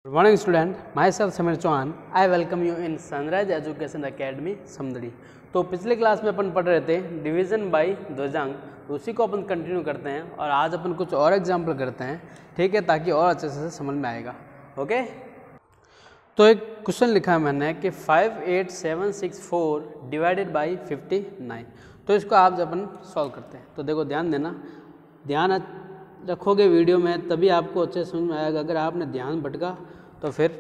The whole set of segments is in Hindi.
Good morning student, myself Sameer Chauhan, I welcome you in sunrise education academy Samdari. तो पिछले क्लास में अपन पढ़ रहे थे डिवीज़न बाय ध्वजांक, तो उसी को अपन कंटिन्यू करते हैं और आज अपन कुछ और एग्जाम्पल करते हैं, ठीक है, ताकि और अच्छे से समझ में आएगा। ओके, तो एक क्वेश्चन लिखा है मैंने कि 58764 डिवाइडेड बाई 59। तो इसको आप अपन सॉल्व करते हैं। तो देखो ध्यान देना, ध्यान रखोगे वीडियो में तभी आपको अच्छे समझ में आएगा। अगर आपने ध्यान भटका तो फिर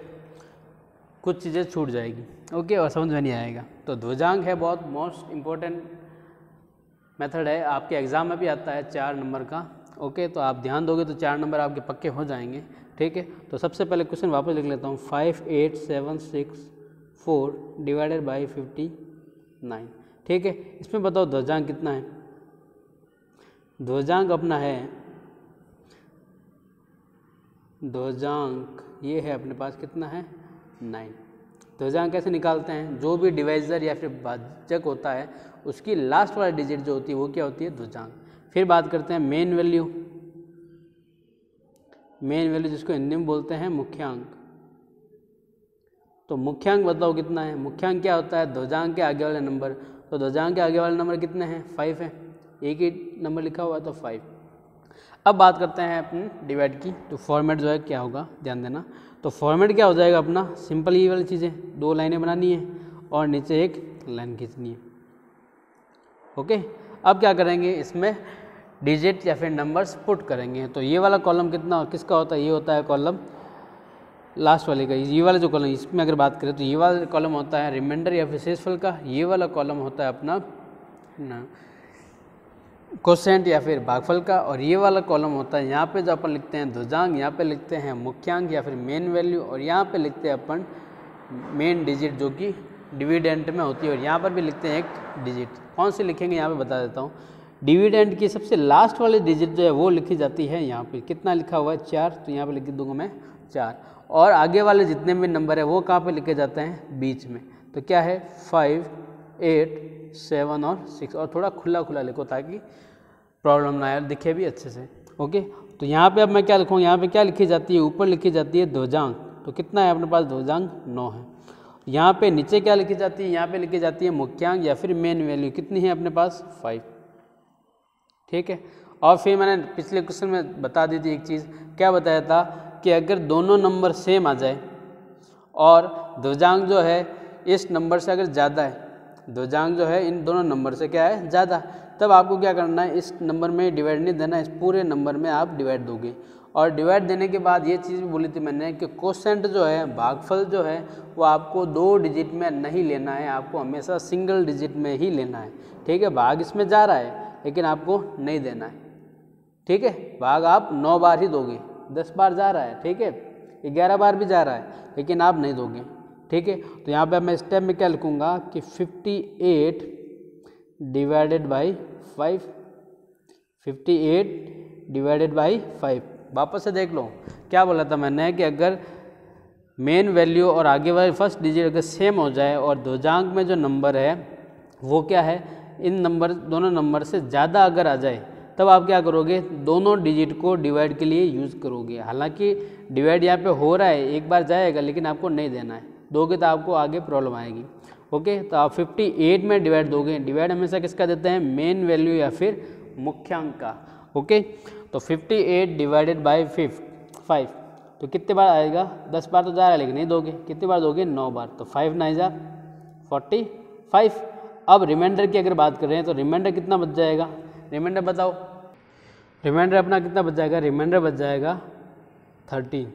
कुछ चीज़ें छूट जाएगी, ओके, और समझ में नहीं आएगा। तो ध्वजांक है बहुत मोस्ट इम्पोर्टेंट मेथड है, आपके एग्ज़ाम में भी आता है 4 नंबर का। ओके, तो आप ध्यान दोगे तो 4 नंबर आपके पक्के हो जाएंगे, ठीक है। तो सबसे पहले क्वेश्चन वापस लिख लेता हूँ, 58764 डिवाइडेड बाई 59, ठीक है। इसमें बताओ ध्वजांक कितना है। ध्वजांक अपना है, ध्वजांक ये है अपने पास, कितना है 9। ध्वजांक कैसे निकालते हैं, जो भी डिवाइजर या फिर भाजक होता है उसकी लास्ट वाली डिजिट जो होती है वो क्या होती है, ध्वजांक। फिर बात करते हैं मेन वैल्यू, मेन वैल्यू जिसको हिंदी में बोलते हैं मुख्यांक। तो मुख्यांक बताओ कितना है। मुख्यांक क्या होता है, ध्वजांक के आगे वाले नंबर। तो ध्वजांक के आगे वाले नंबर कितने हैं, 5 है, एक ही नंबर लिखा हुआ है तो 5। अब बात करते हैं अपनी डिवाइड की। तो फॉर्मेट जो है क्या होगा, ध्यान देना। तो फॉर्मेट क्या हो जाएगा अपना, सिंपल ये वाली चीज़ें, 2 लाइनें बनानी है और नीचे एक लाइन खींचनी है। ओके, अब क्या करेंगे, इसमें डिजिट या फिर नंबर्स पुट करेंगे। तो ये वाला कॉलम कितना किसका होता है, ये होता है कॉलम लास्ट वाले का। ये वाला जो कॉलम, इसमें अगर बात करें तो ये वाला कॉलम होता है रिमाइंडर या फिर शेषफल का। ये वाला कॉलम होता है अपना कोसेंट या फिर भागफल का। और ये वाला कॉलम होता है, यहाँ पे जो अपन लिखते हैं ध्वजांक, यहाँ पे लिखते हैं मुख्यांक या फिर मेन वैल्यू, और यहाँ पे लिखते हैं अपन मेन डिजिट जो कि डिविडेंड में होती है, और यहाँ पर भी लिखते हैं एक डिजिट। कौन सी लिखेंगे यहाँ पे बता देता हूँ। डिविडेंड की सबसे लास्ट वाली डिजिट जो है वो लिखी जाती है यहाँ पे, कितना लिखा हुआ है 4, तो यहाँ पे लिख दूंगा मैं 4। और आगे वाले जितने भी नंबर है वो कहाँ पे लिखे जाते हैं, बीच में। तो क्या है 5, 8, 7 और 6, और थोड़ा खुला खुला लिखो ताकि प्रॉब्लम ना आए, दिखे भी अच्छे से। ओके, तो यहाँ पे अब मैं क्या लिखूँ, यहाँ पे क्या लिखी जाती है, ऊपर लिखी जाती है ध्वजांक। तो कितना है अपने पास, ध्वजांक 9 है। यहाँ पे नीचे क्या लिखी जाती है, यहाँ पे लिखी जाती है मुख्यांक या फिर मेन वैल्यू, कितनी है अपने पास 5, ठीक है। और फिर मैंने पिछले क्वेश्चन में बता दी थी एक चीज़, क्या बताया था कि अगर दोनों नंबर सेम आ जाए और ध्वजांक जो है इस नंबर से अगर ज़्यादा है, ध्वजांक जो है इन दोनों नंबर से क्या है, ज़्यादा, तब आपको क्या करना है, इस नंबर में डिवाइड नहीं देना, इस पूरे नंबर में आप डिवाइड दोगे। और डिवाइड देने के बाद ये चीज़ भी बोली थी मैंने कि कोसेंट जो है, भागफल जो है, वो आपको 2 डिजिट में नहीं लेना है, आपको हमेशा सिंगल डिजिट में ही लेना है, ठीक है। भाग इसमें जा रहा है लेकिन आपको नहीं देना है, ठीक है। भाग आप 9 बार ही दोगे, 10 बार जा रहा है, ठीक है, 11 बार भी जा रहा है, लेकिन आप नहीं दोगे, ठीक है। तो यहाँ पे मैं स्टेप में क्या लिखूँगा कि 58 डिवाइडेड बाई 5, 58 डिवाइडेड बाई 5। वापस से देख लो क्या बोला था मैंने कि अगर मेन वैल्यू और आगे वाली फर्स्ट डिजिट अगर सेम हो जाए और ध्वजांक में जो नंबर है वो क्या है, इन नंबर दोनों नंबर से ज़्यादा अगर आ जाए, तब आप क्या करोगे, दोनों डिजिट को डिवाइड के लिए यूज़ करोगे। हालांकि डिवाइड यहाँ पे हो रहा है, एक बार जाएगा, लेकिन आपको नहीं देना है, दोगे तो आपको आगे प्रॉब्लम आएगी। ओके, तो आप 58 में डिवाइड दोगे। डिवाइड हमेशा किसका देते हैं, मेन वैल्यू या फिर मुख्यांक का। ओके, तो 58 डिवाइडेड बाई 5, तो कितने बार आएगा, 10 बार तो जा रहा है, लेकिन नहीं दोगे, कितनी बार दोगे, 9 बार। तो 5 9 जा 45। अब रिमाइंडर की अगर बात करें तो रिमाइंडर कितना बच जाएगा, रिमाइंडर बताओ, रिमाइंडर अपना कितना बच जाएगा, रिमाइंडर बच जाएगा 13,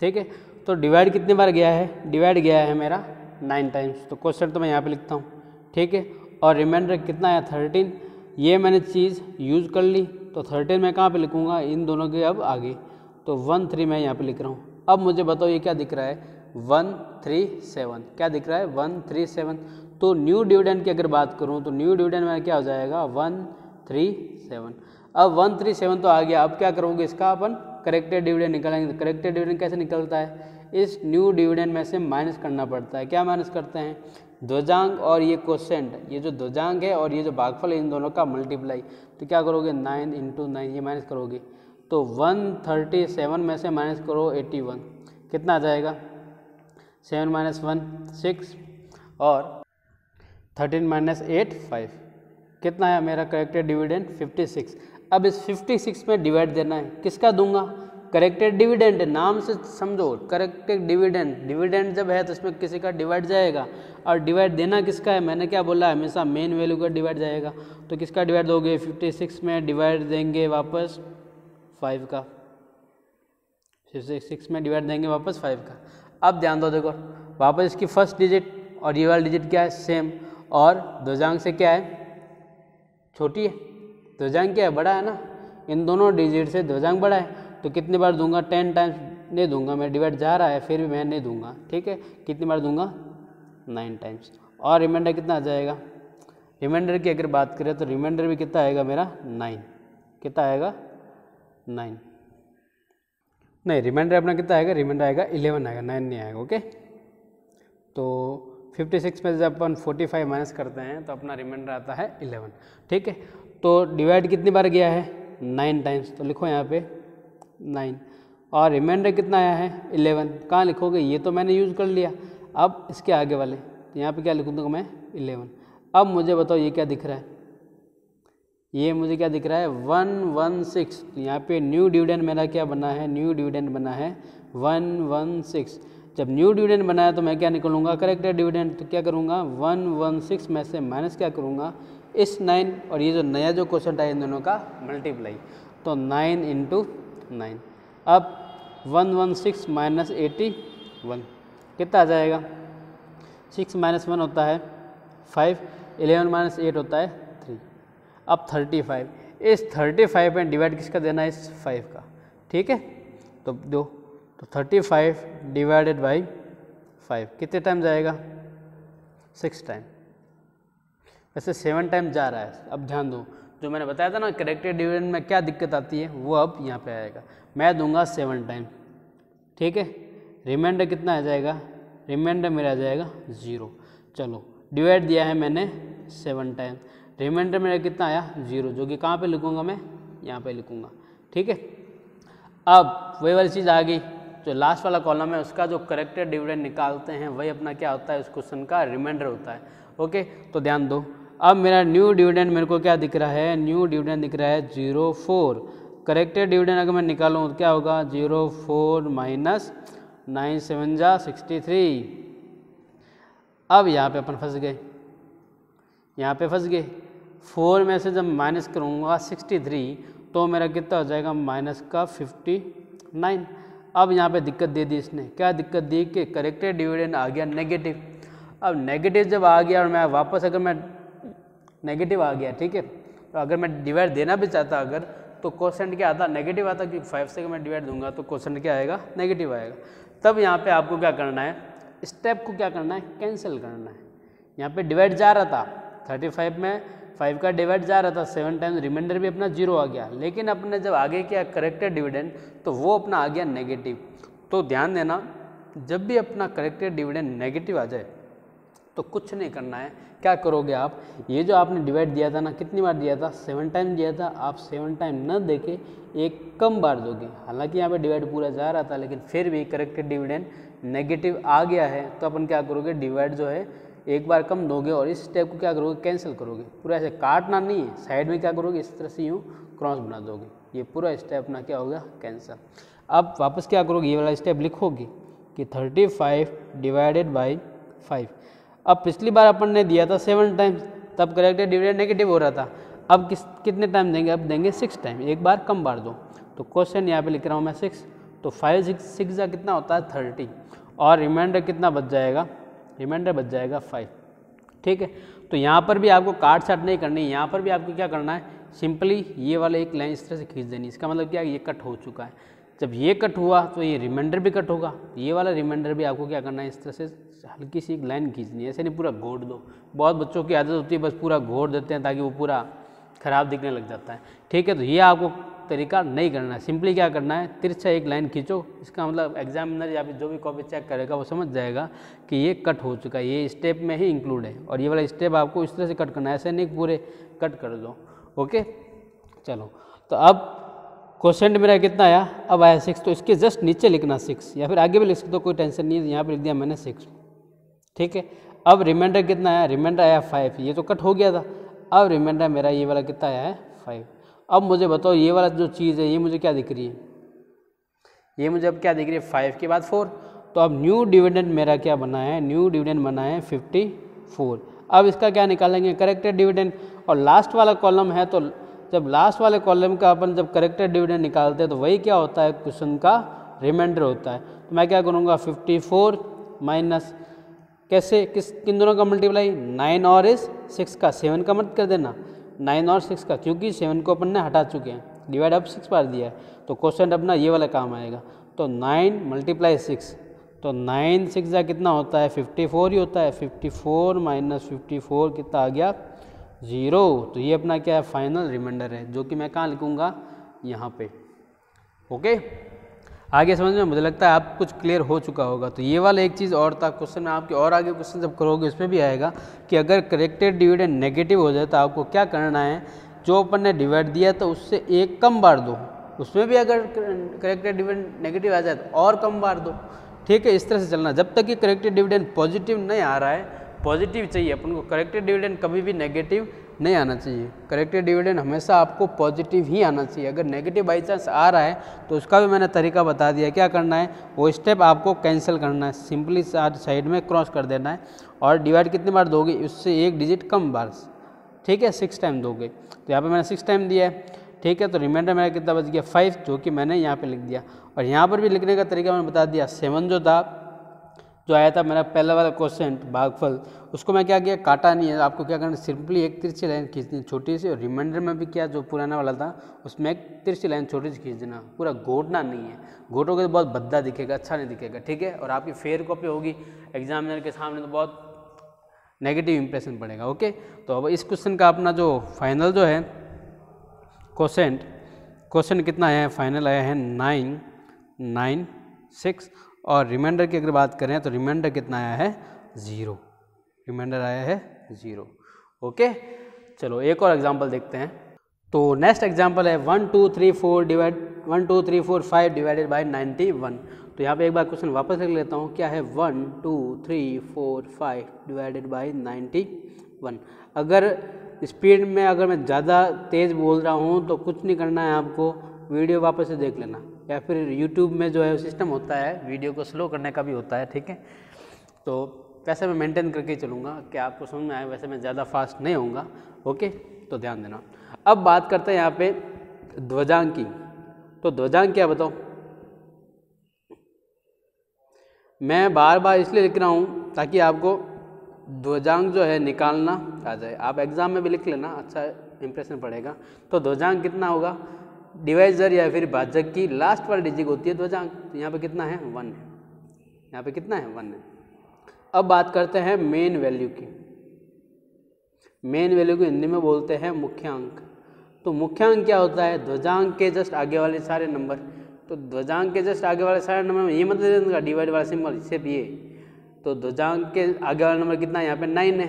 ठीक है। तो डिवाइड कितनी बार गया है, डिवाइड गया है मेरा 9 टाइम्स, तो क्वेश्चन तो मैं यहाँ पे लिखता हूँ, ठीक है। और रिमाइंडर कितना है 13, ये मैंने चीज़ यूज़ कर ली, तो 13 मैं कहाँ पे लिखूँगा, इन दोनों के अब आगे, तो 1 3 मैं यहाँ पे लिख रहा हूँ। अब मुझे बताओ ये क्या दिख रहा है, 1 3 7, क्या दिख रहा है 1 3 7। तो न्यू डिविडेंड की अगर बात करूँ तो न्यू डिविडेंड में क्या हो जाएगा 1 3 7। अब 1 3 7 तो आ गया, अब क्या करोगे, इसका अपन करेक्टेड डिविडेंड निकालेंगे। तो करेक्टेड डिविडेंड कैसे निकलता है, इस न्यू डिविडेंड में से माइनस करना पड़ता है। क्या माइनस करते हैं, ध्वजांक और ये कोसेंट, ये जो ध्वजांक है और ये जो भागफल है, इन दोनों का मल्टीप्लाई। तो क्या करोगे 9 × 9, ये माइनस करोगे, तो 137 में से माइनस करो 81, कितना आ जाएगा 7 माइनस 1 6 और 13 माइनस 8 5, कितना है मेरा करेक्टेड डिविडेंड 56। अब इस 56 में डिवाइड देना है, किसका दूंगा, करेक्टेड डिविडेंड, नाम से समझो करेक्टेड डिविडेंड, डिविडेंड जब है तो इसमें किसी का डिवाइड जाएगा, और डिवाइड देना किसका है, मैंने क्या बोला हमेशा मेन वैल्यू का डिवाइड जाएगा, तो किसका डिवाइड दोगे 56 में डिवाइड देंगे वापस 5 का, 56 में डिवाइड देंगे वापस 5 का। अब ध्यान दो, देखो वापस इसकी फर्स्ट डिजिट और ये वाला डिजिट क्या है सेम, और दशमलव से क्या है छोटी है, दशमलव क्या है बड़ा है ना, इन दोनों डिजिट से दशमलव बड़ा है, तो कितनी बार दूंगा 10 टाइम्स नहीं दूंगा मैं, डिवाइड जा रहा है फिर भी मैं नहीं दूंगा, ठीक है, कितनी बार दूंगा 9 टाइम्स। और रिमाइंडर कितना आ जाएगा, रिमाइंडर की अगर बात करें तो रिमाइंडर भी कितना आएगा मेरा 9, कितना आएगा 9, नहीं रिमाइंडर अपना कितना आएगा, रिमाइंडर आएगा 11 आएगा, 9 नहीं आएगा। ओके, तो 56 में जब अपन 45 माइनस करते हैं तो अपना रिमाइंडर आता है 11, ठीक है। तो डिवाइड कितनी बार गया है 9 टाइम्स, तो लिखो यहाँ पे 9, और रिमाइंडर कितना आया है 11, कहाँ लिखोगे, ये तो मैंने यूज़ कर लिया, अब इसके आगे वाले तो यहाँ पे क्या लिखूँगा मैं 11। अब मुझे बताओ ये क्या दिख रहा है, ये मुझे क्या दिख रहा है 116, तो यहाँ पे न्यू डिविडेंड मेरा क्या बना है, न्यू डिविडेंड बना है 116। जब न्यू डिविडेंड बना है तो मैं क्या निकालूंगा करेक्टेड डिविडेंड, तो क्या करूँगा 116 में से माइनस क्या करूँगा इस 9 और ये जो नया जो क्वेश्चन है इन दोनों का मल्टीप्लाई, तो 9 इंटू 9। अब 116 माइनस 81 कितना आ जाएगा, 6 माइनस 1 होता है 5, 11 माइनस 8 होता है 3। अब 35, इस 35 में डिवाइड किसका देना है इस 5 का, ठीक है, तो दो, तो 35 डिवाइडेड बाई 5 कितने टाइम जाएगा 6 टाइम, वैसे 7 टाइम जा रहा है। अब ध्यान दो, जो मैंने बताया था ना करेक्टेड डिविडेंड में क्या दिक्कत आती है वो अब यहाँ पे आएगा, मैं दूंगा 7 टाइम, ठीक है। रिमाइंडर कितना आ जाएगा, रिमाइंडर मेरा आ जाएगा 0। चलो डिवाइड दिया है मैंने 7 टाइम, रिमाइंडर मेरा कितना आया 0, जो कि कहाँ पे लिखूँगा मैं यहाँ पे लिखूँगा, ठीक है। अब वही वाली चीज़ आ गई, जो लास्ट वाला कॉलम है उसका जो करेक्टेड डिविडेंड निकालते हैं वही अपना क्या होता है उस क्वेश्चन का रिमाइंडर होता है। ओके, तो ध्यान दो, अब मेरा न्यू डिविडेंड मेरे को क्या दिख रहा है, न्यू डिविडेंड दिख रहा है 0.4, करेक्टेड डिविडेंड अगर मैं निकालूँ तो क्या होगा 0.4 माइनस 9 7 जा 63। अब यहाँ पे अपन फंस गए, यहाँ पे फंस गए, 4 में से जब माइनस करूँगा 63 तो मेरा कितना हो जाएगा माइनस का 59। अब यहाँ पे दिक्कत दे दी इसने, क्या दिक्कत दी कि करेक्टेड डिविडेंड आ गया नेगेटिव। अब नेगेटिव जब आ गया और मैं वापस अगर मैं नेगेटिव आ गया, ठीक है, तो अगर मैं डिवाइड देना भी चाहता अगर तो क्वेश्चन क्या आता नेगेटिव आता, क्योंकि 5 से अगर मैं डिवाइड दूंगा तो क्वेश्चन क्या आएगा नेगेटिव आएगा। तब यहाँ पे आपको क्या करना है, स्टेप को क्या करना है कैंसिल करना है। यहाँ पे डिवाइड जा रहा था 35 में 5 का डिवाइड जा रहा था 7 टाइम्स, रिमाइंडर भी अपना 0 आ गया, लेकिन अपने जब आगे किया करेक्टेड डिविडेंड तो वो अपना आ गया नेगेटिव। तो ध्यान देना, जब भी अपना करेक्टेड डिविडेंड नेगेटिव आ जाए तो कुछ नहीं करना है, क्या करोगे आप, ये जो आपने डिवाइड दिया था ना, कितनी बार दिया था 7 टाइम दिया था, आप 7 टाइम न देके एक कम बार दोगे। हालांकि यहाँ पे डिवाइड पूरा जा रहा था लेकिन फिर भी करेक्टेड डिविडेंड नेगेटिव आ गया है, तो अपन क्या करोगे डिवाइड जो है एक बार कम दोगे और इस स्टेप को क्या करोगे कैंसिल करोगे। पूरा ऐसे काटना नहीं है, साइड में क्या करोगे इस तरह से यूँ क्रॉस बना दोगे, ये पूरा स्टेप अपना क्या होगा कैंसिल। अब वापस क्या करोगे, ये वाला स्टेप लिखोगे कि 35 डिवाइडेड बाई 5। अब पिछली बार अपन ने दिया था 7 टाइम्स, तब करेक्टेड डिविडेंड नेगेटिव हो रहा था, अब कितने टाइम देंगे, अब देंगे 6 टाइम, एक बार कम बार दो। तो क्वेश्चन यहाँ पे लिख रहा हूँ मैं 6, तो 5 6 का कितना होता है 30, और रिमाइंडर कितना बच जाएगा, रिमाइंडर बच जाएगा 5, ठीक है। तो यहाँ पर भी आपको काट छाट नहीं करनी, यहाँ पर भी आपको क्या करना है, सिंपली ये वाला एक लाइन इस तरह से खींच देनी। इसका मतलब क्या है, ये कट हो चुका है, जब ये कट हुआ तो ये रिमाइंडर भी कट होगा, ये वाला रिमाइंडर भी आपको क्या करना है इस तरह से हल्की सी एक लाइन खींचनी है, ऐसे नहीं पूरा घोट दो। बहुत बच्चों की आदत होती है बस पूरा घोट देते हैं ताकि वो पूरा खराब दिखने लग जाता है, ठीक है। तो ये आपको तरीका नहीं करना है, सिंपली क्या करना है तिरछा एक लाइन खींचो। इसका मतलब एग्जामिनर या फिर जो भी कॉपी चेक करेगा वो समझ जाएगा कि ये कट हो चुका है, ये स्टेप में ही इंक्लूड है, और ये वाला स्टेप आपको इस तरह से कट करना है, ऐसे नहीं पूरे कट कर दो। ओके, चलो तो अब क्वोशेंट मेरा कितना आया, अब आया 6, तो इसके जस्ट नीचे लिखना 6, या फिर आगे भी लिख सकते हो, कोई टेंशन नहीं है, यहाँ पे लिख दिया मैंने 6, ठीक है। अब रिमाइंडर कितना आया, रिमाइंडर आया 5, ये तो कट हो गया था, अब रिमाइंडर मेरा ये वाला कितना आया है 5। अब मुझे बताओ ये वाला जो चीज़ है ये मुझे क्या दिख रही है, ये मुझे अब क्या दिख रही है 5 के बाद 4, तो अब न्यू डिविडेंड मेरा क्या बना है, न्यू डिविडेंड बना है 54। अब इसका क्या निकालेंगे, करेक्टेड डिविडेंड, और लास्ट वाला कॉलम है, तो जब लास्ट वाले कॉलम का अपन जब करेक्टेड डिविडेंड निकालते हैं तो वही क्या होता है, क्वेश्चन का रिमाइंडर होता है। तो मैं क्या करूँगा 54 माइनस कैसे, किन दोनों का मल्टीप्लाई, 9 और इस 6 का, 7 का मत कर देना, 9 और 6 का, क्योंकि 7 को अपन ने हटा चुके हैं, डिवाइड अब 6 बार दिया है, तो क्वेश्चन अपना ये वाला काम आएगा। तो 9 मल्टीप्लाई 6, तो 9 6 जा कितना होता है 54 ही होता है, 54 माइनस 54 कितना आ गया 0। तो ये अपना क्या है फाइनल रिमाइंडर है, जो कि मैं कहाँ लिखूँगा, यहाँ पे। ओके, आगे समझ में मुझे लगता है आप कुछ क्लियर हो चुका होगा। तो ये वाला एक चीज़ और था क्वेश्चन में आपके, और आगे क्वेश्चन जब करोगे उसमें भी आएगा कि अगर करेक्टेड डिविडेंड नेगेटिव हो जाए तो आपको क्या करना है, जो अपन ने डिवाइड दिया तो उससे एक कम बार दो, उसमें भी अगर करेक्टेड डिविडेंड नेगेटिव आ जाए तो और कम बार दो, ठीक है। इस तरह से चलना, जब तक कि करेक्टेड डिविडेंड पॉजिटिव नहीं आ रहा है, पॉजिटिव चाहिए अपन को, करेक्टेड डिविडेंड कभी भी नेगेटिव नहीं आना चाहिए, करेक्टेड डिविडेंड हमेशा आपको पॉजिटिव ही आना चाहिए। अगर नेगेटिव बाई चांस आ रहा है तो उसका भी मैंने तरीका बता दिया, क्या करना है, वो स्टेप आपको कैंसिल करना है, सिंपली साइड में क्रॉस कर देना है, और डिवाइड कितनी बार दोगे, उससे एक डिजिट कम बार, ठीक है, 6 टाइम दोगे। तो यहाँ पे मैंने 6 टाइम दिया है, ठीक है। तो रिमाइंडर मेरा कितना बच गया 5, जो कि मैंने यहाँ पे लिख दिया, और यहाँ पर भी लिखने का तरीका मैंने बता दिया। 7 जो था, जो आया था मेरा पहला वाला क्वेश्चन भागफल, उसको मैं क्या किया, काटा नहीं है, आपको क्या करना, सिंपली एक तिरछी लाइन खींचनी छोटी सी, और रिमाइंडर में भी क्या जो पुराना वाला था उसमें एक तिरछी लाइन छोटी सी खींच देना, पूरा घोटना नहीं है, घोटोगे तो बहुत भद्दा दिखेगा, अच्छा नहीं दिखेगा, ठीक है। और आपकी फेयर कॉपी होगी एग्जामिनर के सामने तो बहुत नेगेटिव इंप्रेशन पड़ेगा। ओके, तो अब इस क्वेश्चन का अपना जो फाइनल जो है क्वेश्चन कितना आया है, फाइनल आया है 996, और रिमाइंडर की अगर बात करें तो रिमाइंडर कितना आया है 0, रिमाइंडर आया है 0। ओके, चलो एक और एग्जांपल देखते हैं। तो नेक्स्ट एग्जांपल है 1 2 3 4 5 डिवाइडेड बाय 91। तो यहाँ पे एक बार क्वेश्चन वापस लिख लेता हूँ, क्या है 1 2 3 4 5 डिवाइडेड बाय 91। अगर स्पीड में अगर मैं ज़्यादा तेज़ बोल रहा हूँ तो कुछ नहीं करना है, आपको वीडियो वापस से देख लेना, या फिर यूट्यूब में जो है सिस्टम होता है वीडियो को स्लो करने का भी होता है, ठीक है। तो वैसे मैं मेंटेन करके ही चलूँगा कि आपको समझ में आए, वैसे मैं ज़्यादा फास्ट नहीं होऊंगा। ओके, तो ध्यान देना। अब बात करते हैं यहाँ पे ध्वजांक की। तो ध्वजांक क्या बताओ, मैं बार बार इसलिए लिख रहा हूँ ताकि आपको ध्वजांक जो है निकालना आ जाए, आप एग्जाम में भी लिख लेना, अच्छा इंप्रेशन पड़ेगा। तो ध्वजांक कितना होगा, डिवाइजर या फिर भाजक की लास्ट वाली डिजिट होती है ध्वजांक। तो यहाँ पे कितना है 1 है, यहाँ पे कितना है 1 है। अब बात करते हैं मेन वैल्यू की। मेन वैल्यू को हिंदी में बोलते हैं मुख्यांक। तो मुख्यांक क्या होता है, ध्वजांक के जस्ट आगे वाले सारे नंबर। तो ध्वजांक के जस्ट आगे वाले सारे नंबर में ये मतलब दे दूँगा डिवाइड वाला सिंबल, सिर्फ ये। तो ध्वजांक के आगे वाला नंबर कितना है, यहाँ पे 9 है,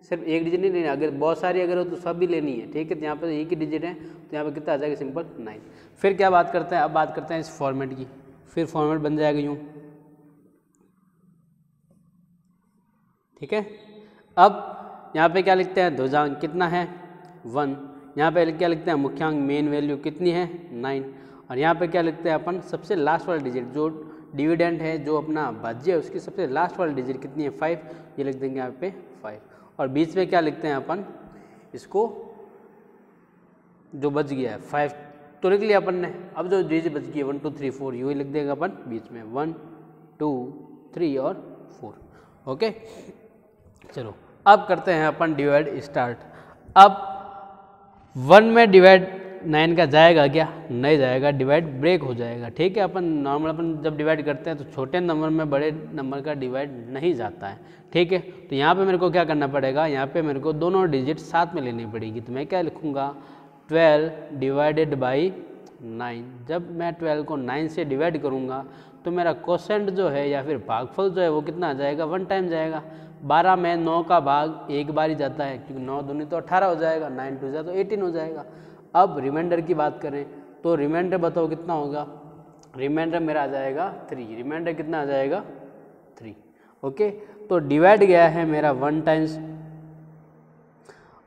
सिर्फ एक डिजिट नहीं लेना, अगर बहुत सारी अगर हो तो सब भी लेनी है, ठीक है। तो यहाँ पे एक ही डिजिट है, तो यहाँ पे कितना आ जाएगा, सिंपल 9। फिर क्या बात करते हैं, अब बात करते हैं इस फॉर्मेट की। फिर फॉर्मेट बन जाएगा यूँ, ठीक है। अब यहाँ पे क्या लिखते हैं, ध्वजांक कितना है 1, यहाँ पे क्या लिखते हैं मुख्यांक मेन वैल्यू कितनी है 9, और यहाँ पे क्या लिखते हैं अपन सबसे लास्ट वाला डिजिट जो डिविडेंड है, जो अपना भाज्य है उसकी सबसे लास्ट वाली डिजिट कितनी है 5, ये लिख देंगे यहाँ पे 5। और बीच में क्या लिखते हैं अपन, इसको जो बच गया है 5 तो लिख लिया अपन ने। अब जो डिजिट बच गई है 1 2 3 4 यूँ ही लिख देंगे अपन बीच में 1 2 3 और 4। ओके, चलो अब करते हैं अपन डिवाइड स्टार्ट। अब 1 में डिवाइड 9 का जाएगा क्या, नहीं जाएगा, डिवाइड ब्रेक हो जाएगा, ठीक है। अपन नॉर्मल अपन जब डिवाइड करते हैं तो छोटे नंबर में बड़े नंबर का डिवाइड नहीं जाता है, ठीक है। तो यहाँ पे मेरे को क्या करना पड़ेगा, यहाँ पे मेरे को दोनों डिजिट साथ में लेनी पड़ेगी। तो मैं क्या लिखूँगा 12 डिवाइडेड बाई 9। जब मैं 12 को 9 से डिवाइड करूँगा तो मेरा क्वोशेंट जो है या फिर भागफल जो है वो कितना आ जाएगा, 1 टाइम जाएगा। 12 में 9 का भाग एक बार ही जाता है, क्योंकि 9 दूनी तो 18 हो जाएगा, 9 2 जा तो 18 हो जाएगा। अब रिमाइंडर की बात करें तो रिमाइंडर बताओ कितना होगा, रिमाइंडर मेरा आ जाएगा 3, रिमाइंडर कितना आ जाएगा 3। ओके, तो डिवाइड गया है मेरा 1 टाइम्स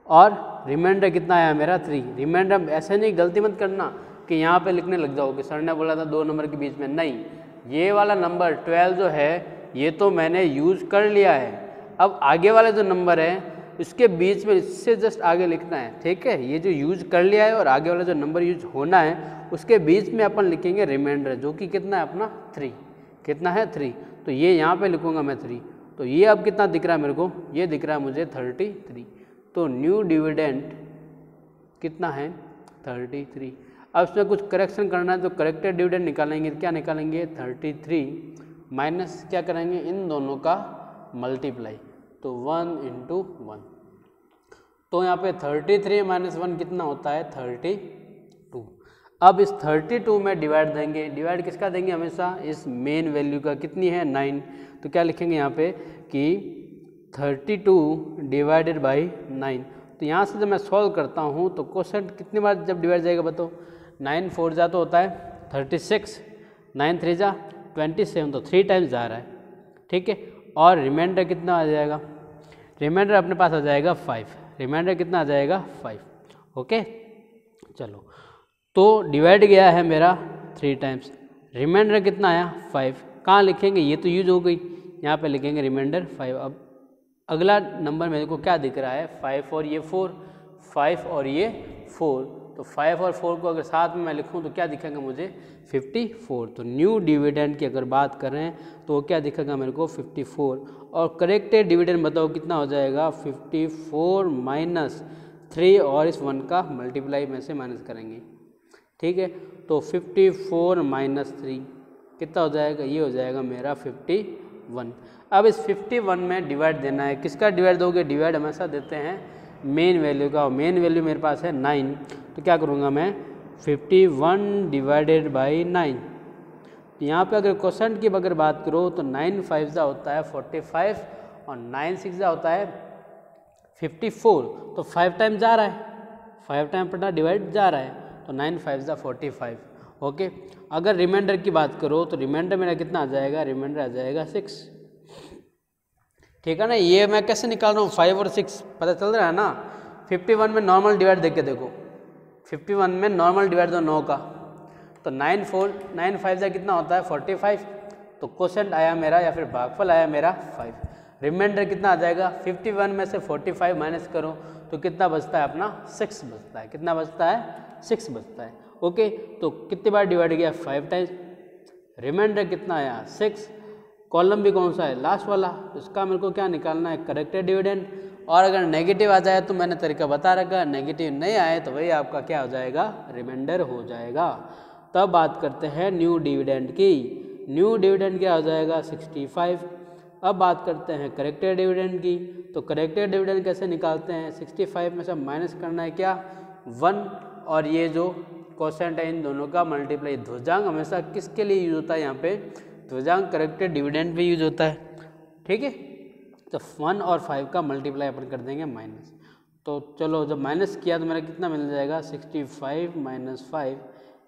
और रिमाइंडर कितना आया मेरा 3। रिमाइंडर ऐसे नहीं, गलती मत करना कि यहाँ पे लिखने लग जाओ कि सर ने बोला था 2 नंबर के बीच में, नहीं, ये वाला नंबर 12 जो है ये तो मैंने यूज कर लिया है। अब आगे वाले जो नंबर है उसके बीच में इससे जस्ट आगे लिखना है, ठीक है। ये जो यूज कर लिया है और आगे वाला जो नंबर यूज होना है उसके बीच में अपन लिखेंगे रिमाइंडर, जो कि कितना है अपना 3, कितना है 3। तो ये यहाँ पे लिखूंगा मैं 3। तो ये अब कितना दिख रहा है मेरे को, ये दिख रहा है मुझे 33। तो न्यू डिविडेंड कितना है 33। अब इसमें कुछ करेक्शन करना है तो करेक्टेड डिविडेंड निकालेंगे, क्या निकालेंगे 33 माइनस क्या करेंगे इन दोनों का मल्टीप्लाई, तो 1 × 1। तो यहाँ पे 33 - 1 कितना होता है 32। अब इस 32 में डिवाइड देंगे, डिवाइड किसका देंगे हमेशा, इस मेन वैल्यू का, कितनी है 9। तो क्या लिखेंगे यहाँ पे कि 32 डिवाइडेड बाई 9। तो यहाँ से जब मैं सॉल्व करता हूँ तो क्वोशेंट कितनी बार जब डिवाइड जाएगा बताओ, 9 4 जा तो होता है 36, 9 3 जा 27, तो 3 टाइम्स जा रहा है, ठीक है। और रिमाइंडर कितना आ जाएगा, रिमाइंडर अपने पास आ जाएगा 5, रिमाइंडर कितना आ जाएगा 5। ओके, चलो, तो डिवाइड गया है मेरा 3 टाइम्स, रिमाइंडर कितना आया 5। कहाँ लिखेंगे, ये तो यूज हो गई, यहाँ पे लिखेंगे रिमाइंडर 5। अब अगला नंबर मेरे को क्या दिख रहा है 5 और ये 4, 5 और ये 4, तो 5 और 4 को अगर साथ में मैं लिखूं तो क्या दिखेगा मुझे 54। तो न्यू डिविडेंड की अगर बात करें तो क्या दिखेगा मेरे को 54। और करेक्टेड डिविडेंड बताओ कितना हो जाएगा 54 माइनस 3 और इस 1 का मल्टीप्लाई में से माइनस करेंगे, ठीक है। तो 54 माइनस 3 कितना हो जाएगा, ये हो जाएगा मेरा 51। अब इस 51 में डिवाइड देना है, किसका डिवाइड दोगे, डिवाइड हमेशा देते हैं मेन वैल्यू का, और मेन वैल्यू मेरे पास है 9। तो क्या करूँगा मैं 51 डिवाइडेड बाई 9। तो यहाँ पे अगर क्वोशेंट की अगर बात करो तो 9 5 जा होता है 45 और 9 6 जा होता है 54। तो 5 टाइम जा रहा है, 5 टाइम पटा डिवाइड जा रहा है, तो 9 5 जा 45। ओके, अगर रिमाइंडर की बात करो तो रिमाइंडर मेरा कितना आ जाएगा, रिमाइंडर आ जाएगा 6, ठीक है ना। ये मैं कैसे निकाल रहा हूँ 5 और 6 पता चल रहा है ना। 51 में नॉर्मल डिवाइड देख के देखो, 51 में नॉर्मल डिवाइड दो 9 का, तो 9 5 जा कितना होता है 45। तो क्वोशेंट आया मेरा या फिर भागफल आया मेरा 5। रिमाइंडर कितना आ जाएगा 51 में से 45 माइनस करो तो कितना बचता है अपना 6 बचता है, कितना बचता है 6 बचता है। ओके, तो कितनी बार डिवाइड किया 5 टाइम्स, रिमाइंडर कितना आया 6। कॉलम भी कौन सा है लास्ट वाला, तो इसका मेरे को क्या निकालना है करेक्टेड डिविडेंड। और अगर नेगेटिव आ जाए तो मैंने तरीका बता रखा, नेगेटिव नहीं आए तो वही आपका क्या हो जाएगा रिमाइंडर हो जाएगा। तब बात करते हैं न्यू डिविडेंड की, न्यू डिविडेंड क्या हो जाएगा 65। अब बात करते हैं करेक्टेड डिविडेंड की, तो करेक्टेड डिविडेंड कैसे निकालते हैं, 65 में से माइनस करना है क्या 1, और ये जो क्वोशेंट है इन दोनों का मल्टीप्लाई। ध्वजांक हमेशा किसके लिए यूज होता है, यहाँ पे ध्वजांक करेक्टेड डिविडेंड पे यूज होता है, ठीक है। तो 1 और 5 का मल्टीप्लाई अपन कर देंगे माइनस। तो चलो जब माइनस किया तो मेरा कितना मिल जाएगा 65 - 5,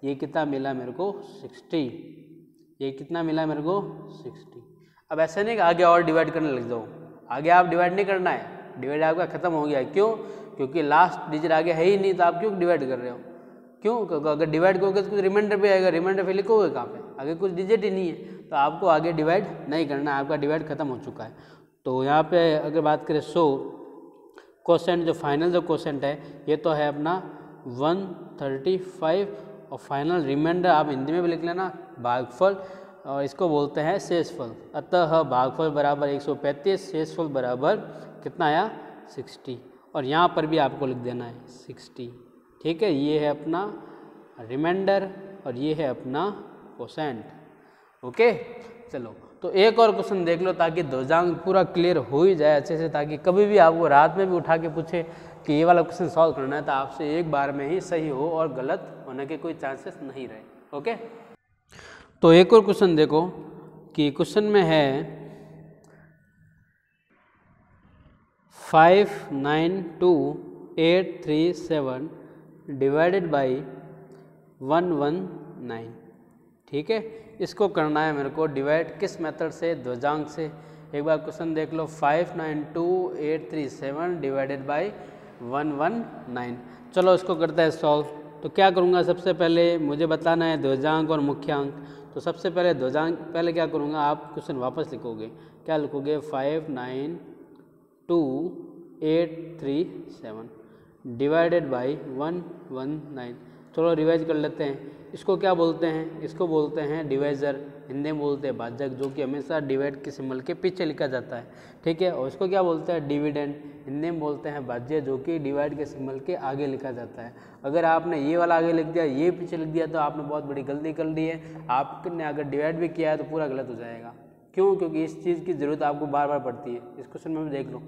ये कितना मिला मेरे को 60, ये कितना मिला मेरे को 60। अब ऐसा नहीं कि आगे और डिवाइड करने लग जाओ, आगे आप डिवाइड नहीं करना है, डिवाइड आपका खत्म हो गया। क्यों, क्योंकि लास्ट डिजिट आगे है ही नहीं, तो आप क्यों डिवाइड कर रहे हो, क्यों, क्योंकि अगर डिवाइड करोगे तो कुछ रिमाइंडर भी आएगा, रिमाइंडर फिर लिखोगे कहाँ पे, आगे कुछ डिजिट ही नहीं है, तो आपको आगे डिवाइड नहीं करना है, आपका डिवाइड खत्म हो चुका है। तो यहाँ पे अगर बात करें क्वोशेंट जो फाइनल जो क्वोशेंट है ये तो है अपना 135, और फाइनल रिमाइंडर आप हिंदी में भी लिख लेना भागफल, और इसको बोलते हैं शेषफल। अतः भागफल बराबर 135, शेषफल बराबर कितना आया 60, और यहाँ पर भी आपको लिख देना है 60, ठीक है। ये है अपना रिमाइंडर और ये है अपना क्वोशेंट। ओके, चलो तो एक और क्वेश्चन देख लो ताकि ध्वजांक पूरा क्लियर हो ही जाए अच्छे से, ताकि कभी भी आपको रात में भी उठा के पूछे कि ये वाला क्वेश्चन सॉल्व करना है तो आपसे एक बार में ही सही हो और गलत होने के कोई चांसेस नहीं रहे। ओके, तो एक और क्वेश्चन देखो कि क्वेश्चन में है 592 837 डिवाइडेड बाई 119। ठीक है, इसको करना है मेरे को डिवाइड किस मेथड से, ध्वजांक से। एक बार क्वेश्चन देख लो, 592837 डिवाइडेड बाई 119। चलो इसको करते हैं सॉल्व। तो क्या करूँगा, सबसे पहले मुझे बताना है ध्वजांक और मुख्यांक। तो सबसे पहले ध्वजांक, पहले क्या करूँगा, आप क्वेश्चन वापस लिखोगे, क्या लिखोगे, 592837 डिवाइडेड बाई 119। चलो रिवाइज कर लेते हैं। इसको क्या बोलते हैं, इसको बोलते हैं डिवाइज़र, हिंदी में बोलते हैं भाजक, जो कि हमेशा डिवाइड के सिंबल के पीछे लिखा जाता है। ठीक है, और इसको क्या बोलते हैं, डिविडेंड, हिंदी में बोलते हैं भाज्य, जो कि डिवाइड के सिंबल के आगे लिखा जाता है। अगर आपने ये वाला आगे लिख दिया, ये पीछे लिख दिया, तो आपने बहुत बड़ी गलती कर ली है। आपने अगर डिवाइड भी किया है तो पूरा गलत हो जाएगा। क्यों? क्योंकि इस चीज़ की ज़रूरत आपको बार बार पड़ती है। इस क्वेश्चन में भी देख लो,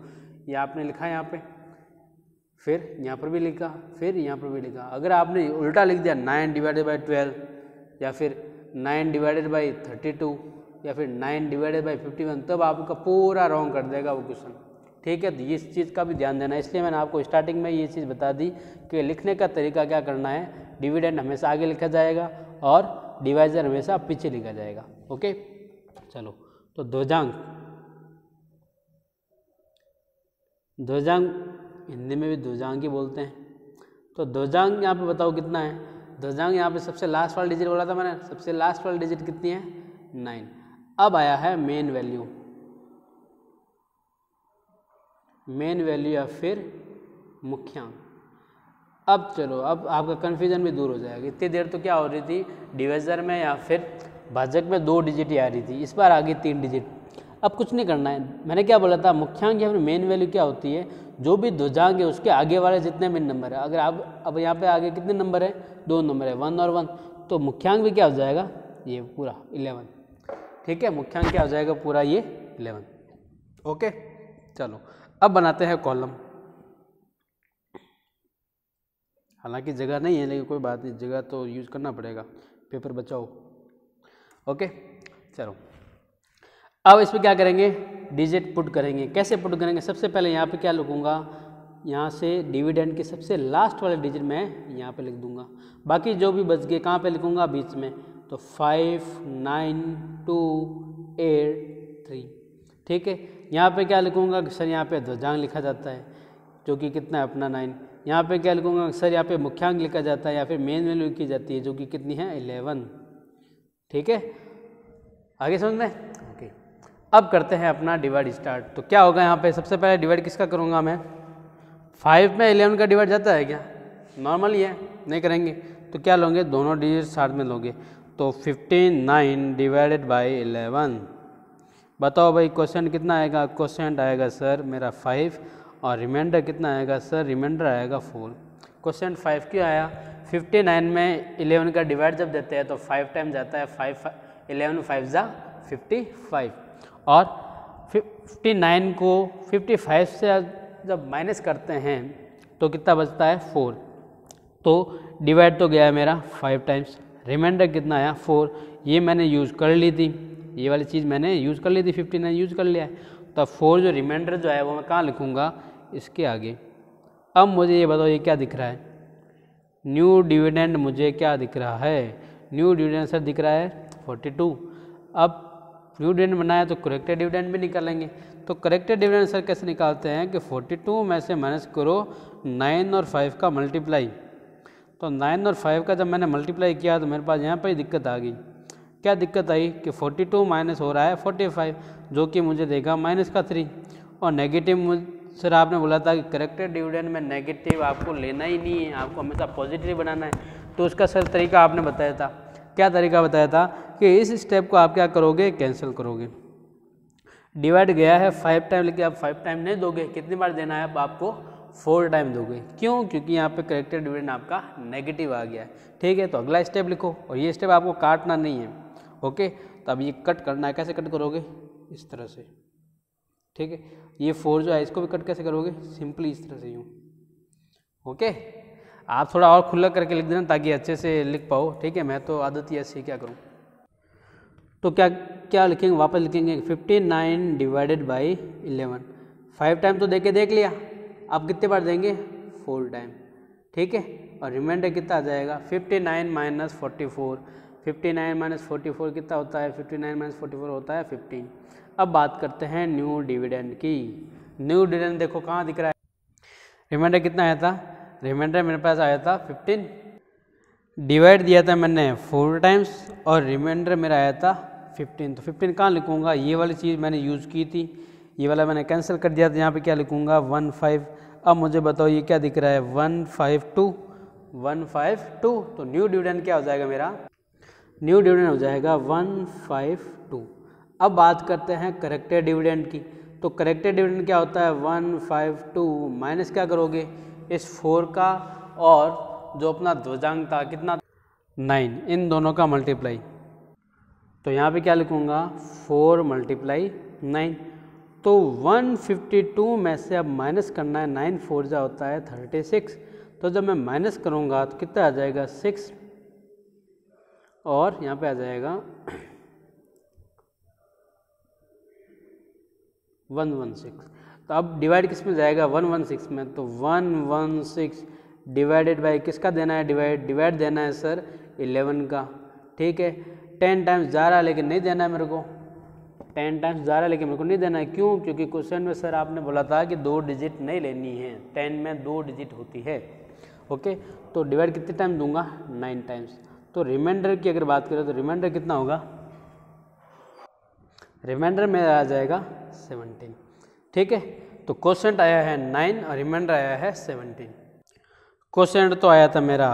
ये आपने लिखा है यहाँ पे, फिर यहाँ पर भी लिखा, फिर यहाँ पर भी लिखा। अगर आपने उल्टा लिख दिया 9 डिवाइडेड बाई 12, या फिर 9 डिवाइडेड बाई 32, या फिर 9 डिवाइडेड बाई 51, तब आपका पूरा रॉन्ग कर देगा वो क्वेश्चन। ठीक है, तो इस चीज़ का भी ध्यान देना। इसलिए मैंने आपको स्टार्टिंग में ये चीज़ बता दी कि लिखने का तरीका क्या करना है। डिविडेंड हमेशा आगे लिखा जाएगा और डिवाइजर हमेशा पीछे लिखा जाएगा। ओके, चलो तो ध्वजांक, ध्वजांक हिंदी में भी ध्वजांक ही बोलते हैं। तो ध्वजांक यहाँ पे बताओ कितना है। ध्वजांक यहाँ पे सबसे लास्ट वाला डिजिट बोला था मैंने, सबसे लास्ट वाला डिजिट कितनी है, 9। अब आया है मेन वैल्यू, मेन वैल्यू या फिर मुख्यांक। अब चलो, अब आपका कन्फ्यूजन भी दूर हो जाएगा। इतनी देर तो क्या हो रही थी, डिवाइजर में या फिर भाजक में 2 डिजिट ही आ रही थी, इस बार आ गई 3 डिजिट। अब कुछ नहीं करना है, मैंने क्या बोला था, मुख्यांक या फिर मेन वैल्यू क्या होती है, जो भी ध्वजांक है उसके आगे वाले जितने भी नंबर है। अगर आप अब यहाँ पे आगे कितने नंबर है, 2 नंबर है, 1 और 1, तो मुख्यांक भी क्या हो जाएगा, ये पूरा 11। ठीक है, मुख्यांक क्या हो जाएगा, पूरा ये 11। ओके, चलो अब बनाते हैं कॉलम। हालांकि जगह नहीं है, लेकिन कोई बात नहीं, जगह तो यूज़ करना पड़ेगा, पेपर बचाओ। ओके, चलो अब इसमें क्या करेंगे, डिजिट पुट करेंगे। कैसे पुट करेंगे, सबसे पहले यहाँ पे क्या लिखूँगा, यहाँ से डिविडेंड के सबसे लास्ट वाले डिजिट मैं यहाँ पे लिख दूँगा। बाकी जो भी बच गए कहाँ पे लिखूँगा, बीच में। तो 5 9 2 8 3। ठीक है, यहाँ पे क्या लिखूँगा, सर यहाँ पे ध्वजांक लिखा जाता है, जो कि कितना है अपना 9। यहाँ पे क्या लिखूँगा, सर यहाँ पे मुख्यांक लिखा जाता है या फिर मेन वैल्यू लिखी जाती है, जो कि कितनी है, 11। ठीक है, आगे समझ में। ओके, अब करते हैं अपना डिवाइड स्टार्ट। तो क्या होगा यहाँ पे, सबसे पहले डिवाइड किसका करूँगा मैं, 5 में 11 का डिवाइड जाता है क्या, नॉर्मल ही है, नहीं करेंगे। तो क्या लोगे, दोनों डिजिट साथ में लोगे। तो 59 डिवाइडेड बाई 11। बताओ भाई क्वेश्चन कितना आएगा, क्वेश्चन आएगा सर मेरा 5, और रिमाइंडर कितना आएगा, सर रिमाइंडर आएगा 4। क्वेश्चन 5 क्यों आया, 59 में 11 का डिवाइड जब देते हैं तो 5 टाइम जाता है, 11 5 जा 55, और 59 को 55 से जब माइनस करते हैं तो कितना बचता है, 4। तो डिवाइड तो गया है मेरा 5 टाइम्स, रिमाइंडर कितना आया, 4। ये मैंने यूज़ कर ली थी, ये वाली चीज़ मैंने यूज़ कर ली थी, 59 यूज़ कर लिया है। तो 4 जो रिमाइंडर जो है वो मैं कहाँ लिखूँगा, इसके आगे। अब मुझे ये बताओ, ये क्या दिख रहा है, न्यू डिविडेंड मुझे क्या दिख रहा है, न्यू डिविडेंड सर दिख रहा है 42। अब न्यू डिविडेंड बनाया तो करेक्टेड डिविडेंड भी निकालेंगे। तो करेक्टेड डिविडेंड सर कैसे निकालते हैं कि 42 में से माइनस करो 9 और 5 का मल्टीप्लाई। तो 9 और 5 का जब मैंने मल्टीप्लाई किया तो मेरे पास यहाँ पर दिक्कत आ गई। क्या दिक्कत आई कि 42 माइनस हो रहा है 45, जो कि मुझे देगा -3। और नेगेटिव, सर आपने बोला था कि करेक्टेड डिविडेंड में नेगेटिव आपको लेना ही नहीं है, आपको हमेशा पॉजिटिव बनाना है। तो उसका सर तरीका आपने बताया था, क्या तरीका बताया था कि इस स्टेप को आप क्या करोगे, कैंसिल करोगे। डिवाइड गया है 5 टाइम, लेकिन आप 5 टाइम नहीं दोगे, कितनी बार देना है, अब आपको 4 टाइम दोगे। क्यों? क्योंकि यहाँ पे करेक्टेड डिविडेंड आपका नेगेटिव आ गया है। ठीक है, तो अगला स्टेप लिखो, और ये स्टेप आपको काटना नहीं है। ओके, तो अब ये कट करना है, कैसे कट करोगे, इस तरह से। ठीक है, ये 4 जो है इसको भी कट कैसे करोगे, सिंपली इस तरह से यूँ। ओके, आप थोड़ा और खुला करके लिख देना ताकि अच्छे से लिख पाओ। ठीक है, मैं तो आदत ही ऐसी क्या करूँ। तो क्या क्या लिखेंगे, वापस लिखेंगे 59 डिवाइडेड बाई 11। 5 टाइम तो देख लिया, आप कितने बार देंगे, 4 टाइम। ठीक है। और रिमाइंडर कितना आ जाएगा 59 माइनस 44, 59 माइनस 44 कितना होता है, 59 माइनस 44 होता है 15। अब बात करते हैं न्यू डिविडेंड की। न्यू डिविडेंड देखो कहाँ दिख रहा है, रिमाइंडर कितना आया था, रिमाइंडर मेरे पास आया था 15, डिवाइड दिया था मैंने 4 टाइम्स और रिमाइंडर मेरा आया था 15। तो 15 कहाँ लिखूँगा, ये वाली चीज़ मैंने यूज़ की थी, ये वाला मैंने कैंसिल कर दिया था, यहाँ पे क्या लिखूँगा 15। अब मुझे बताओ ये क्या दिख रहा है 152, 152। तो न्यू डिविडेंड क्या हो जाएगा मेरा, न्यू डिविडेंड हो जाएगा 152। अब बात करते हैं करेक्टेड डिविडेंड की। तो करेक्टेड डिविडेंड क्या होता है 152 माइनस क्या करोगे इस 4 का और जो अपना ध्वजांक था कितना 9, इन दोनों का मल्टीप्लाई। तो यहाँ पे क्या लिखूँगा 4 × 9। तो 152 में से अब माइनस करना है, 9 4 जा होता है 36। तो जब मैं माइनस करूँगा तो कितना आ जाएगा 6 और यहाँ पे आ जाएगा 116। तो अब डिवाइड किस में जाएगा 116 में, तो 116 डिवाइडेड बाई किसका देना है, डिवाइड देना है सर 11 का, ठीक है। 10 टाइम्स जा रहा है लेकिन नहीं देना है मेरे को, 10 टाइम्स जा रहा है लेकिन मेरे को नहीं देना है, क्यों, क्योंकि क्वेश्चन में सर आपने बोला था कि 2 डिजिट नहीं लेनी है, 10 में 2 डिजिट होती है, ओके। तो डिवाइड कितने टाइम दूंगा 9 टाइम्स। तो रिमाइंडर की अगर बात करें तो रिमाइंडर कितना होगा, रिमाइंडर में आ जाएगा 17, ठीक है। तो क्वेश्चन आया है 9 और रिमाइंडर आया है 17। क्वेश्चन तो आया था मेरा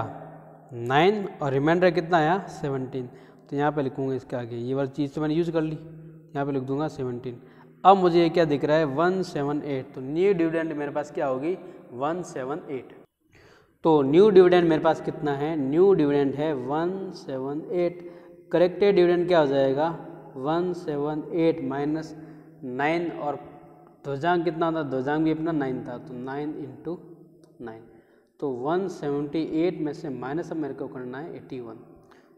9 और रिमाइंडर कितना आया 17। तो यहाँ पे लिखूँगा इसके आगे, ये वाली चीज़ तो मैंने यूज़ कर ली, यहाँ पे लिख दूंगा 17। अब मुझे ये क्या दिख रहा है 178। तो न्यू डिविडेंड मेरे पास क्या होगी 178। तो न्यू डिविडेंड मेरे पास कितना है, न्यू डिविडेंड है 178। करेक्टेड डिविडेंड क्या हो जाएगा 178 माइनस 9 और ध्वजांक कितना था, ध्वजांक भी अपना 9 था, तो 9 × 9। तो 178 में से माइनस अब मेरे को करना है 81।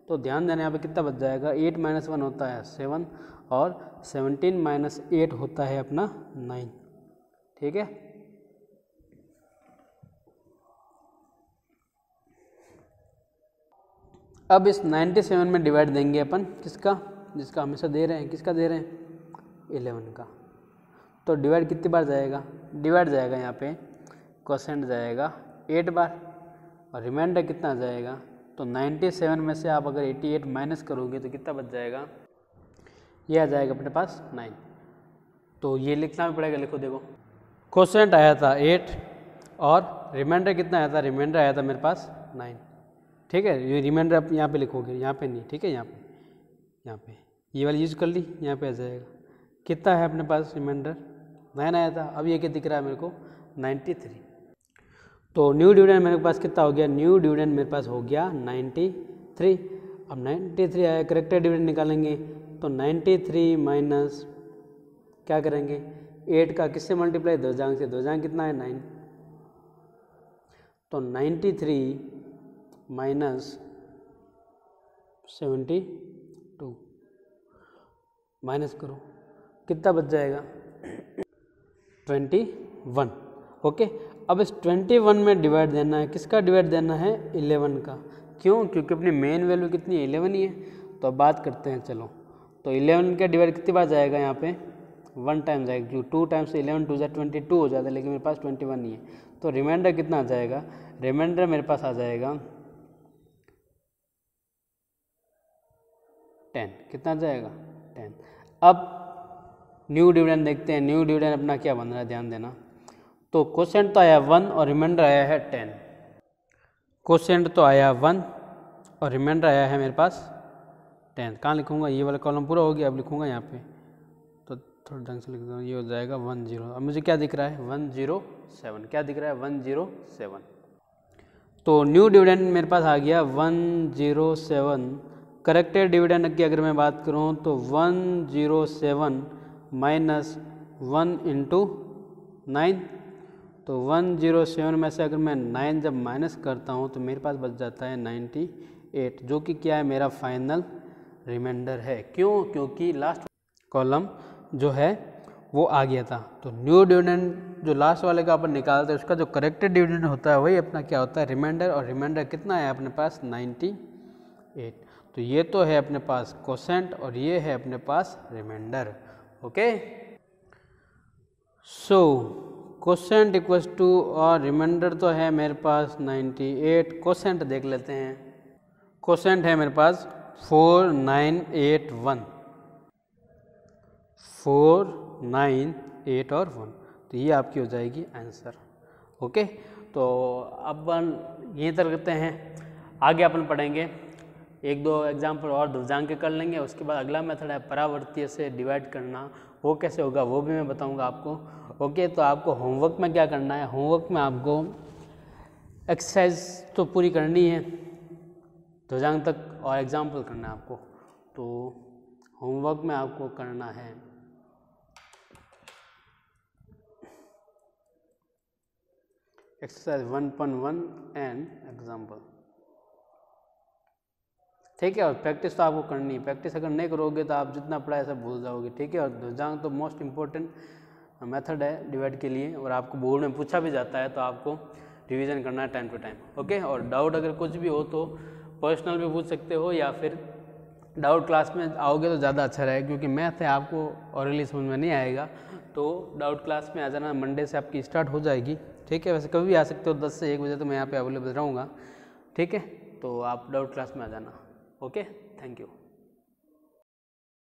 तो ध्यान देना यहाँ पे कितना बच जाएगा, 8 - 1 होता है 7 और 17 - 8 होता है अपना 9, ठीक है। अब इस 97 में डिवाइड देंगे अपन किसका, जिसका हमेशा दे रहे हैं, किसका दे रहे हैं 11 का। तो डिवाइड कितनी बार जाएगा, डिवाइड जाएगा यहाँ पे क्वोशेंट जाएगा 8 बार और रिमाइंडर कितना जाएगा। तो 97 में से आप अगर 88 माइनस करोगे तो कितना बच जाएगा, ये आ जाएगा अपने पास 9। तो ये लिखना भी पड़ेगा, लिखो देखो क्वोशेंट आया था 8 और रिमाइंडर कितना आया था, रिमाइंडर आया था मेरे पास 9, ठीक है। ये रिमाइंडर आप यहाँ पे लिखोगे, यहाँ पे नहीं, ठीक है। यहाँ पे ये वाली यूज़ कर ली, यहाँ पे आ जाएगा कितना है अपने पास रिमाइंडर 9 आया था। अब ये क्या दिख रहा है मेरे को 93। तो न्यू डिविडेंड मेरे पास कितना हो गया, न्यू डिविडेंड मेरे पास हो गया 93। अब 93 आया, करेक्टेड डिविडेंड निकालेंगे तो 93 माइनस क्या करेंगे 8 का किससे मल्टीप्लाई, ध्वजांक से, ध्वजांक कितना है 9। तो 93 माइनस 72 माइनस करो कितना बच जाएगा 21, ओके। अब इस 21 में डिवाइड देना है, किसका डिवाइड देना है 11 का, क्यों, क्योंकि अपनी मेन वैल्यू कितनी है 11 ही है। तो अब बात करते हैं, चलो तो 11 का डिवाइड कितनी बार जाएगा, यहाँ पे 1 टाइम जाएगा, जो 2 टाइम्स 11 2 22 हो जाता है, लेकिन मेरे पास 21 ही है। तो रिमाइंडर कितना आ जाएगा, रिमाइंडर मेरे पास आ जाएगा 10, कितना आ जाएगा 10। अब न्यू डिविडेंड देखते हैं, न्यू डिविडेंड अपना क्या बन रहा है, ध्यान देना। तो क्वोशेंट तो आया 1 और रिमाइंडर आया है 10। क्वोशेंट तो आया 1 और रिमाइंडर आया है मेरे पास 10। कहाँ लिखूँगा, ये वाला कॉलम पूरा हो गया, अब लिखूँगा यहाँ पे, तो थोड़ा ढंग से लिख दूँ, ये हो जाएगा 10। अब मुझे क्या दिख रहा है 107, क्या दिख रहा है 107। तो न्यू डिविडेंड मेरे पास आ गया 107। करेक्टेड डिविडेंड की अगर मैं बात करूँ तो 107 माइनस 1 × 9। तो 107 में से अगर मैं 9 जब माइनस करता हूँ तो मेरे पास बच जाता है 98, जो कि क्या है मेरा फाइनल रिमाइंडर है। क्यों, क्योंकि लास्ट कॉलम जो है वो आ गया था। तो न्यू डिविडेंड जो लास्ट वाले का अपन निकालते हैं उसका जो करेक्टेड डिविडेंड होता है वही अपना क्या होता है रिमाइंडर, और रिमाइंडर कितना है अपने पास 98। तो ये तो है अपने पास कोसेंट और ये है अपने पास remainder. Okay, so quotient equals to और रिमाइंडर तो है मेरे पास 98, कोसेंट देख लेते हैं। कोसेंट है मेरे पास 4981, 4, 9, 8 और 1, तो ये आपकी हो जाएगी आंसर। ओके, तो अब अपन यहीं तक करते हैं, आगे अपन पढ़ेंगे एक दो एग्जाम्पल और ध्रुजांक के कर लेंगे। उसके बाद अगला मेथड है परावर्तीय से डिवाइड करना, वो कैसे होगा वो भी मैं बताऊंगा आपको। ओके, तो आपको होमवर्क में क्या करना है, होमवर्क में आपको एक्सरसाइज तो पूरी करनी है ध्रुजांक तक और एग्जाम्पल करना है आपको। तो होमवर्क में आपको करना है एक्सरसाइज 1.1 एंड एग्जाम्पल, ठीक है। और प्रैक्टिस तो आपको करनी है, प्रैक्टिस अगर नहीं करोगे तो आप जितना पढ़ा है सब भूल जाओगे, ठीक है। और ध्रुजांक तो मोस्ट इम्पोर्टेंट मेथड है डिवाइड के लिए, और आपको बोर्ड में पूछा भी जाता है, तो आपको रिवीजन करना है टाइम टू टाइम। ओके, और डाउट अगर कुछ भी हो तो पर्सनल भी पूछ सकते हो, या फिर डाउट क्लास में आओगे तो ज़्यादा अच्छा रहेगा, क्योंकि मैथ है आपको ऑरली समझ में नहीं आएगा, तो डाउट क्लास में आ जाना। मंडे से आपकी स्टार्ट हो जाएगी, ठीक है। वैसे कभी भी आ सकते हो, 10 से 1 बजे तो मैं यहाँ पे अवेलेबल रहूँगा, ठीक है। तो आप डाउट क्लास में आ जाना। Okay, thank you.